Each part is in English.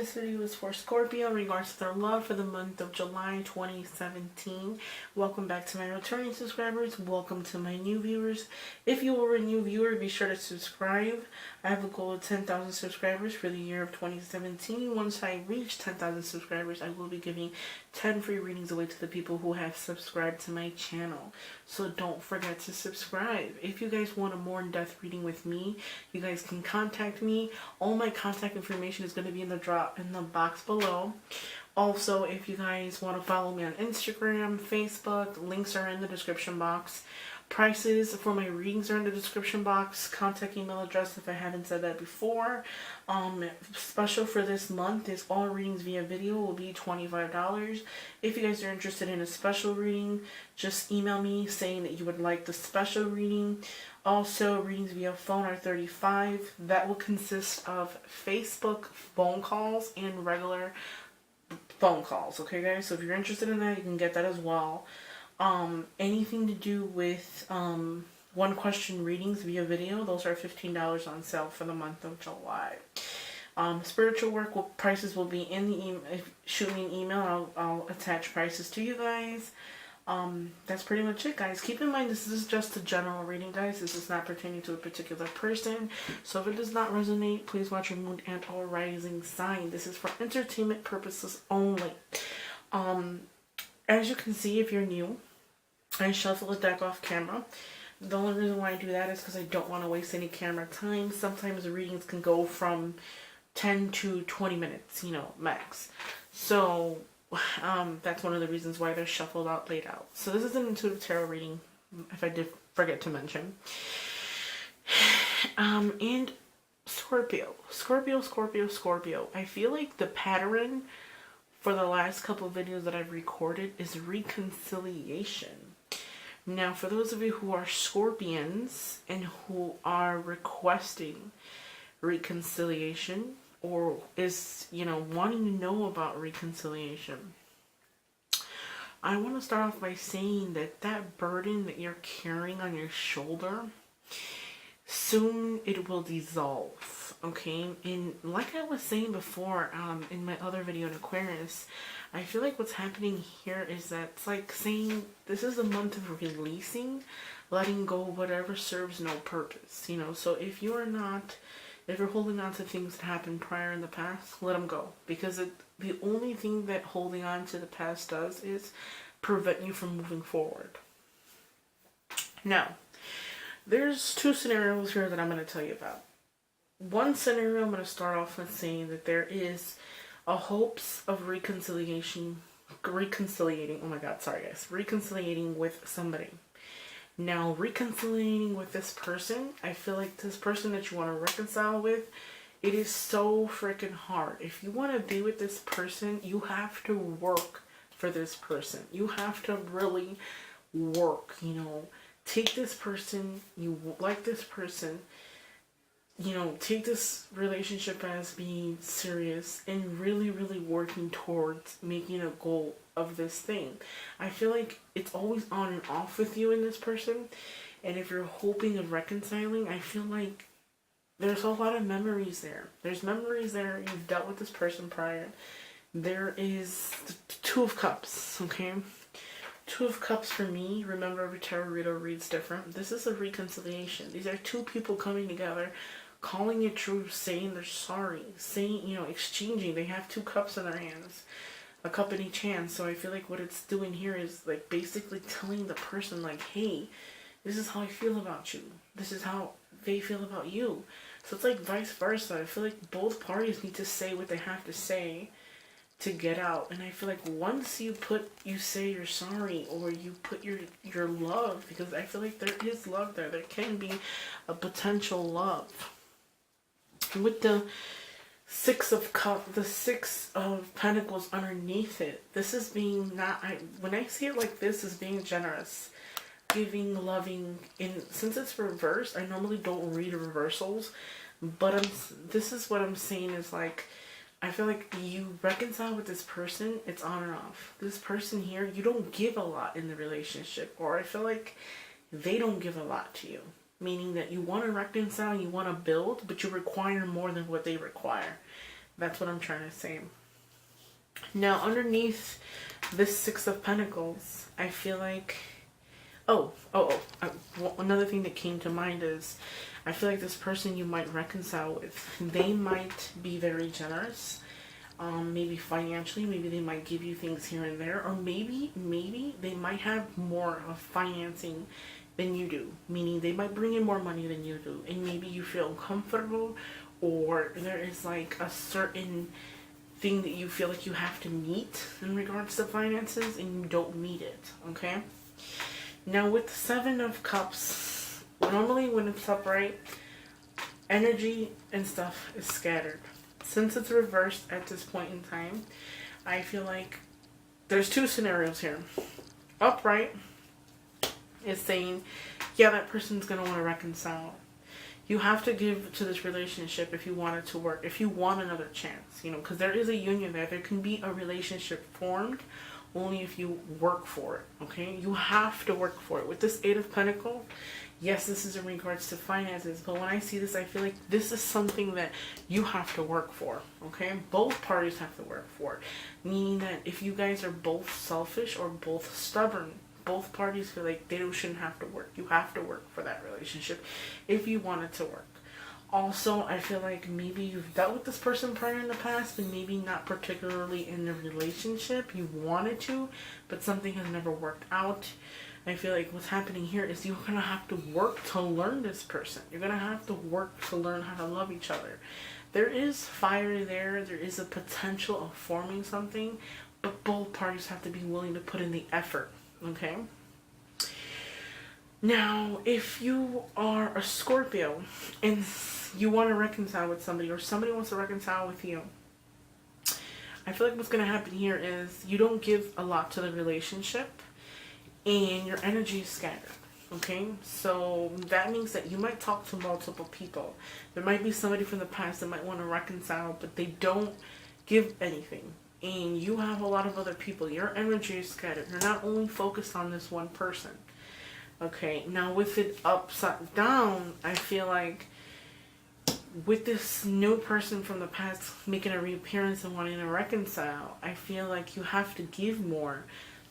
this video is for Scorpio in regards to their love for the month of July 2017. Welcome back to my returning subscribers. Welcome to my new viewers. If you are a new viewer, be sure to subscribe. I have a goal of 10,000 subscribers for the year of 2017. Once I reach 10,000 subscribers, I will be giving 10 free readings away to the people who have subscribed to my channel. So don't forget to subscribe. If you guys want a more in-depth reading with me, you guys can contact me. All my contact information is going to be in the box below. Also, if you guys want to follow me on Instagram, Facebook, links are in the description box. Prices for my readings are in the description box. Contact email address if I haven't said that before. Special for this month is all readings via video will be $25. If you guys are interested in a special reading, just email me saying that you would like the special reading. Also, readings via phone are $35. That will consist of Facebook phone calls and regular phone calls. Okay, guys? So if you're interested in that, you can get that as well. Anything to do with one question readings via video, those are $15 on sale for the month of July. Spiritual work prices will be in the email. If shoot me an email, I'll attach prices to you guys. That's pretty much it, guys. Keep in mind this is just a general reading, guys. This is not pertaining to a particular person. So if it does not resonate, please watch your moon and or rising sign. This is for entertainment purposes only. As you can see, if you're new, I shuffle a deck off camera. The only reason why I do that is because I don't want to waste any camera time. Sometimes the readings can go from 10 to 20 minutes, you know, max. So, that's one of the reasons why they're shuffled out, laid out. So this is an intuitive tarot reading, if I did forget to mention. And Scorpio. Scorpio. I feel like the pattern for the last couple of videos that I've recorded is reconciliation. Now, for those of you who are Scorpions and who are requesting reconciliation or is, you know, wanting to know about reconciliation, I want to start off by saying that that burden that you're carrying on your shoulder, soon it will dissolve, okay? And like I was saying before, in my other video on Aquarius, I feel like what's happening here is that it's like saying this is a month of releasing, letting go of whatever serves no purpose, you know? So if you're holding on to things that happened prior in the past, let them go. Because the only thing that holding on to the past does is prevent you from moving forward. Now, there's two scenarios here that I'm going to tell you about. One scenario, I'm going to start off with saying that there is a hopes of reconciliating with somebody. Now, reconciliating with this person, I feel like this person that you want to reconcile with, it is so freaking hard. If you want to be with this person, you have to work for this person. You have to really work, you know. Take this person, you like this person, you know, take this relationship as being serious and really, really working towards making a goal of this thing. I feel like it's always on and off with you and this person. And if you're hoping of reconciling, I feel like there's a lot of memories there. There's memories there. You've dealt with this person prior. There is the Two of Cups, okay? Two of Cups for me, remember every tarot reader reads different. This is a reconciliation. These are two people coming together, calling it true, saying they're sorry, saying, you know, exchanging. They have two cups in their hands, a cup in each hand. So I feel like what it's doing here is like basically telling the person like, hey, this is how I feel about you. This is how they feel about you. So it's like vice versa. I feel like both parties need to say what they have to say to get out. And I feel like once you say you're sorry, or you put your love, because I feel like there is love there. There can be a potential love. With the Six of Pentacles underneath it, this is being when I see it like this, is being generous, giving, loving. And since it's reversed, I normally don't read reversals, but this is what I'm saying is like, I feel like you reconcile with this person, it's on and off. This person here, you don't give a lot in the relationship, or I feel like they don't give a lot to you. Meaning that you want to reconcile, you want to build, but you require more than what they require. That's what I'm trying to say. Now, underneath this Six of Pentacles, I feel like... another thing that came to mind is I feel like this person you might reconcile with, they might be very generous. Maybe financially, maybe they might give you things here and there, or maybe they might have more of financing than you do, meaning they might bring in more money than you do, and maybe you feel comfortable, or there is like a certain thing that you feel like you have to meet in regards to finances, and you don't meet it, okay? Now with the Seven of Cups, normally when it's upright, energy and stuff is scattered. Since it's reversed at this point in time, I feel like there's two scenarios here. Upright is saying, yeah, that person's going to want to reconcile. You have to give to this relationship if you want it to work, if you want another chance, you know, because there is a union there. There can be a relationship formed only if you work for it, okay? You have to work for it. With this Eight of Pentacles, yes, this is in regards to finances, but when I see this, I feel like this is something that you have to work for, okay? Both parties have to work for it, meaning that if you guys are both selfish or both stubborn, both parties feel like they shouldn't have to work. You have to work for that relationship if you want it to work. Also, I feel like maybe you've dealt with this person prior in the past, and maybe not particularly in the relationship. You wanted to, but something has never worked out. I feel like what's happening here is you're going to have to work to learn this person. You're going to have to work to learn how to love each other. There is fire there. There is a potential of forming something, but both parties have to be willing to put in the effort, okay? Now, if you are a Scorpio and you want to reconcile with somebody, or somebody wants to reconcile with you, I feel like what's going to happen here is you don't give a lot to the relationship, and your energy is scattered, okay? So that means that you might talk to multiple people. There might be somebody from the past that might want to reconcile, but they don't give anything. And you have a lot of other people. Your energy is scattered. You're not only focused on this one person, okay? Now with it upside down, I feel like with this new person from the past making a reappearance and wanting to reconcile, I feel like you have to give more.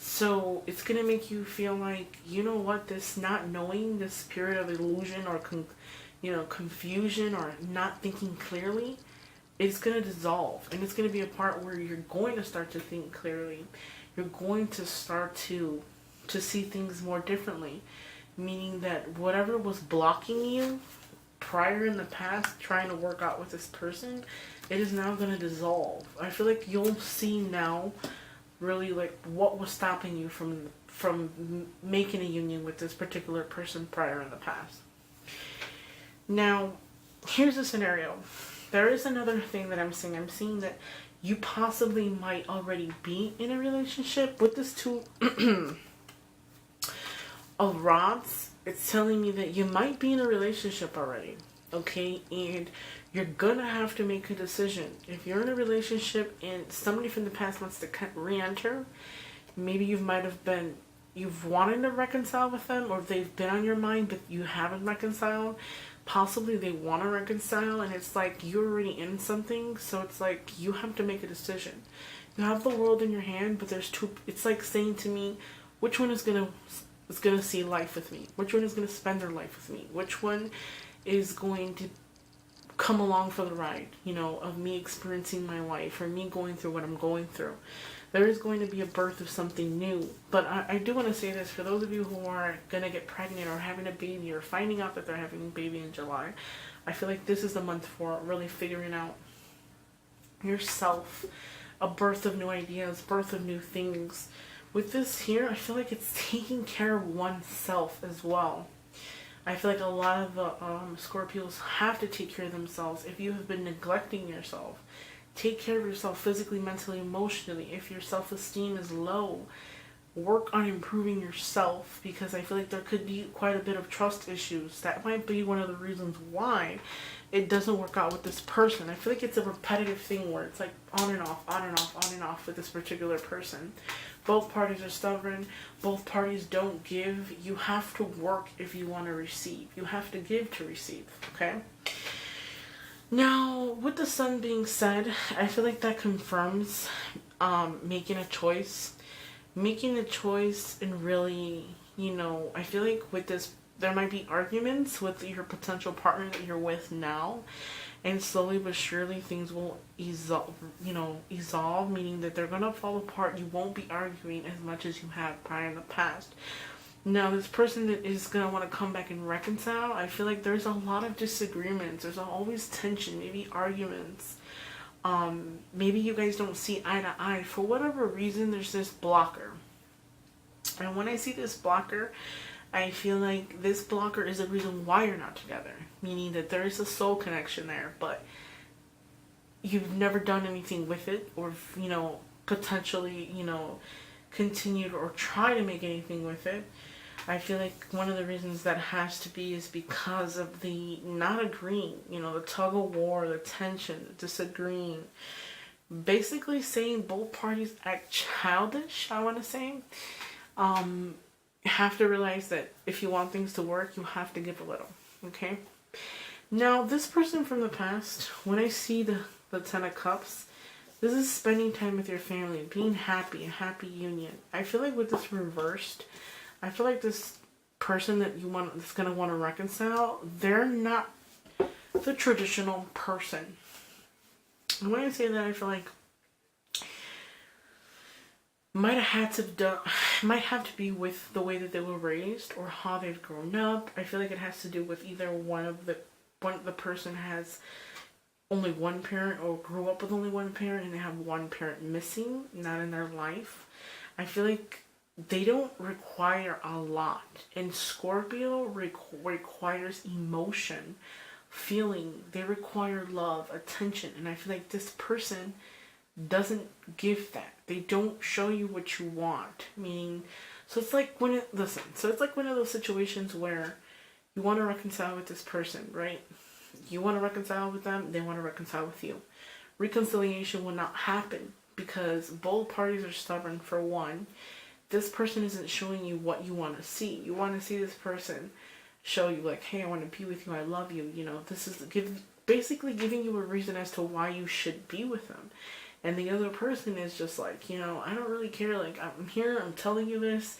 So it's going to make you feel like, you know what, this not knowing, this period of illusion or confusion or not thinking clearly, it's going to dissolve. And it's going to be a part where you're going to start to think clearly. You're going to start to see things more differently. Meaning that whatever was blocking you prior in the past, trying to work out with this person, it is now going to dissolve. I feel like you'll see now really like what was stopping you from making a union with this particular person prior in the past. Now, here's a scenario. There is another thing that I'm seeing. I'm seeing that you possibly might already be in a relationship with this Two of Rods. It's telling me that you might be in a relationship already, okay? And you're gonna have to make a decision. If you're in a relationship and somebody from the past wants to re-enter, maybe you've wanted to reconcile with them, or they've been on your mind but you haven't reconciled. Possibly they want to reconcile, and it's like you're already in something, so it's like you have to make a decision. You have the world in your hand, but there's two. It's like saying to me, which one is gonna see life with me? Which one is gonna spend their life with me? Which one is going to come along for the ride, you know, of me experiencing my life, or me going through what I'm going through? There is going to be a birth of something new. But I do want to say this, for those of you who are going to get pregnant or having a baby or finding out that they're having a baby in July, I feel like this is the month for really figuring out yourself, a birth of new ideas, birth of new things. With this here, I feel like it's taking care of oneself as well. I feel like a lot of the Scorpios have to take care of themselves. If you have been neglecting yourself, take care of yourself physically, mentally, emotionally. If your self-esteem is low, work on improving yourself, because I feel like there could be quite a bit of trust issues. That might be one of the reasons why it doesn't work out with this person. I feel like it's a repetitive thing where it's like on and off, on and off, on and off with this particular person. Both parties are stubborn. Both parties don't give. You have to work if you want to receive. You have to give to receive, okay? Now, with the sun being said, I feel like that confirms making a choice. Making a choice and really, I feel like with this, there might be arguments with your potential partner that you're with now. And slowly but surely things will evolve, meaning that they're going to fall apart. You won't be arguing as much as you have prior in the past. Now, this person that is going to want to come back and reconcile, I feel like there's a lot of disagreements. There's always tension, maybe arguments. Maybe you guys don't see eye to eye. For whatever reason, there's this blocker. And when I see this blocker, I feel like this blocker is the reason why you're not together. Meaning that there is a soul connection there, but you've never done anything with it, or, potentially, continued or try to make anything with it. I feel like one of the reasons that has to be is because of the not agreeing, the tug of war, the tension, the disagreeing. Basically saying both parties act childish, I want to say. You have to realize that if you want things to work, you have to give a little, okay? Now, this person from the past, when I see the Ten of Cups, this is spending time with your family, being happy, a happy union. I feel like with this reversed, I feel like this person that's going to want to reconcile, they're not the traditional person. And when I say that, I feel like might have to be with the way that they were raised or how they've grown up. I feel like it has to do with either the person has only one parent or grew up with only one parent and they have one parent missing, not in their life. I feel like they don't require a lot. And Scorpio requires emotion, feeling. They require love, attention. And I feel like this person doesn't give that. They don't show you what you want. Meaning, so it's like one of those situations where you want to reconcile with this person, right? You want to reconcile with them, they want to reconcile with you. Reconciliation will not happen because both parties are stubborn. For one, this person isn't showing you what you want to see. You want to see this person show you like, hey, I want to be with you, I love you. This is basically giving you a reason as to why you should be with them. And the other person is just like, I don't really care. Like, I'm here, I'm telling you this.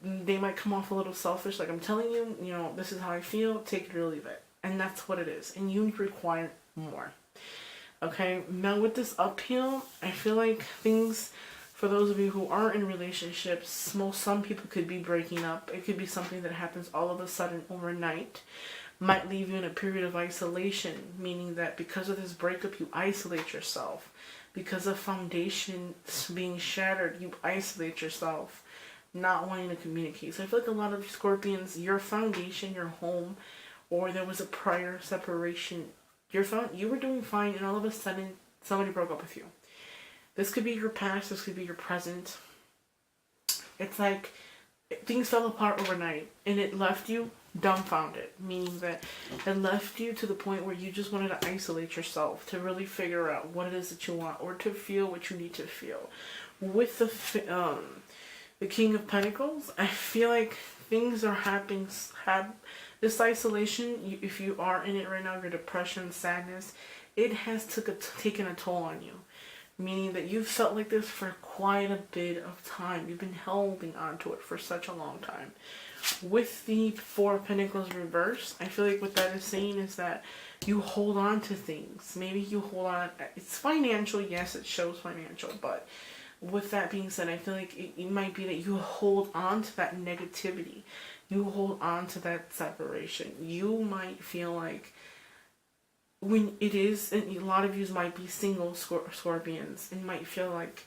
They might come off a little selfish. Like, I'm telling you, this is how I feel. Take it or leave it. And that's what it is. And you require more. Okay? Now, with this uphill, I feel like things, for those of you who aren't in relationships, some people could be breaking up. It could be something that happens all of a sudden overnight. Might leave you in a period of isolation, meaning that because of this breakup, you isolate yourself. Because of foundation being shattered, you isolate yourself, not wanting to communicate. So I feel like a lot of Scorpions, your foundation, your home, or there was a prior separation, you were doing fine, and all of a sudden, somebody broke up with you. This could be your past, this could be your present. It's like things fell apart overnight, and it left you dumbfounded, meaning that it left you to the point where you just wanted to isolate yourself to really figure out what it is that you want or to feel what you need to feel. With the King of Pentacles, I feel like things are happening. This isolation, if you are in it right now, your depression, sadness, it has taken a toll on you. Meaning that you've felt like this for quite a bit of time. You've been holding on to it for such a long time. With the Four of Pentacles reversed, I feel like what that is saying is that you hold on to things. Maybe you hold on. It's financial. Yes, it shows financial. But with that being said, I feel like it might be that you hold on to that negativity. You hold on to that separation. You might feel like when it is, and a lot of you might be single Scorpions, and might feel like,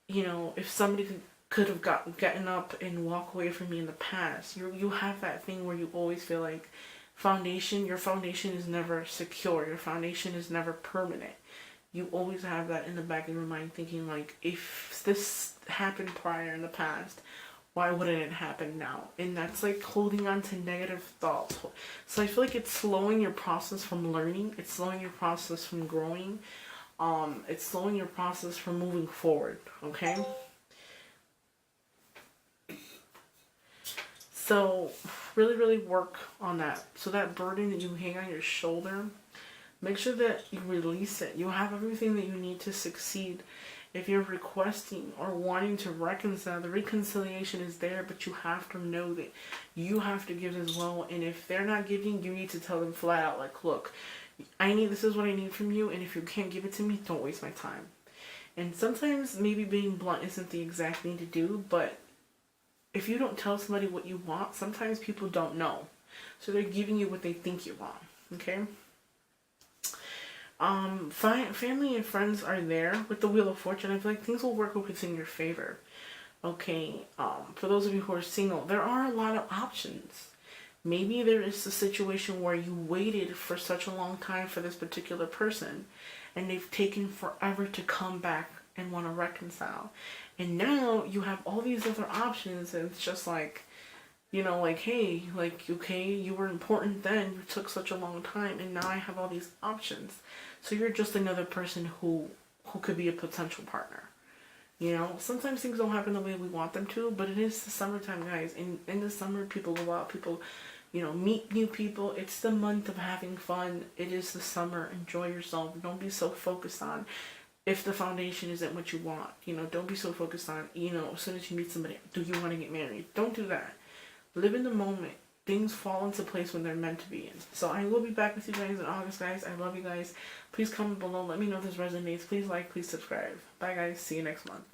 if somebody could have gotten up and walk away from me in the past, you have that thing where you always feel like your foundation is never secure, your foundation is never permanent. You always have that in the back of your mind, thinking like, if this happened prior in the past, why wouldn't it happen now? And that's like holding on to negative thoughts. So I feel like it's slowing your process from learning. It's slowing your process from growing. It's slowing your process from moving forward. Okay? So really, really work on that. So that burden that you hang on your shoulder, Make sure that you release it. You have everything that you need to succeed. If you're requesting or wanting to reconcile, the reconciliation is there, but you have to know that you have to give as well. And if they're not giving, you need to tell them flat out, like, look, this is what I need from you, and if you can't give it to me, don't waste my time. And sometimes maybe being blunt isn't the exact thing to do, but if you don't tell somebody what you want, sometimes people don't know. So they're giving you what they think you want, okay? Family and friends are there with the Wheel of Fortune. I feel like things will work within your favor. Okay, for those of you who are single, there are a lot of options. Maybe there is a situation where you waited for such a long time for this particular person, and they've taken forever to come back and want to reconcile. And now you have all these other options, and it's just like, you know, like, hey, like, okay, you were important then, you took such a long time, and now I have all these options. So you're just another person who could be a potential partner. You know, sometimes things don't happen the way we want them to, but it is the summertime, guys. In the summer, people go out, people, you know, meet new people. It's the month of having fun. It is the summer. Enjoy yourself. Don't be so focused on if the foundation isn't what you want. You know, don't be so focused on, you know, as soon as you meet somebody, do you want to get married? Don't do that. Live in the moment. Things fall into place when they're meant to be in. So I will be back with you guys in August, guys. I love you guys. Please comment below. Let me know if this resonates. Please like, please subscribe. Bye, guys. See you next month.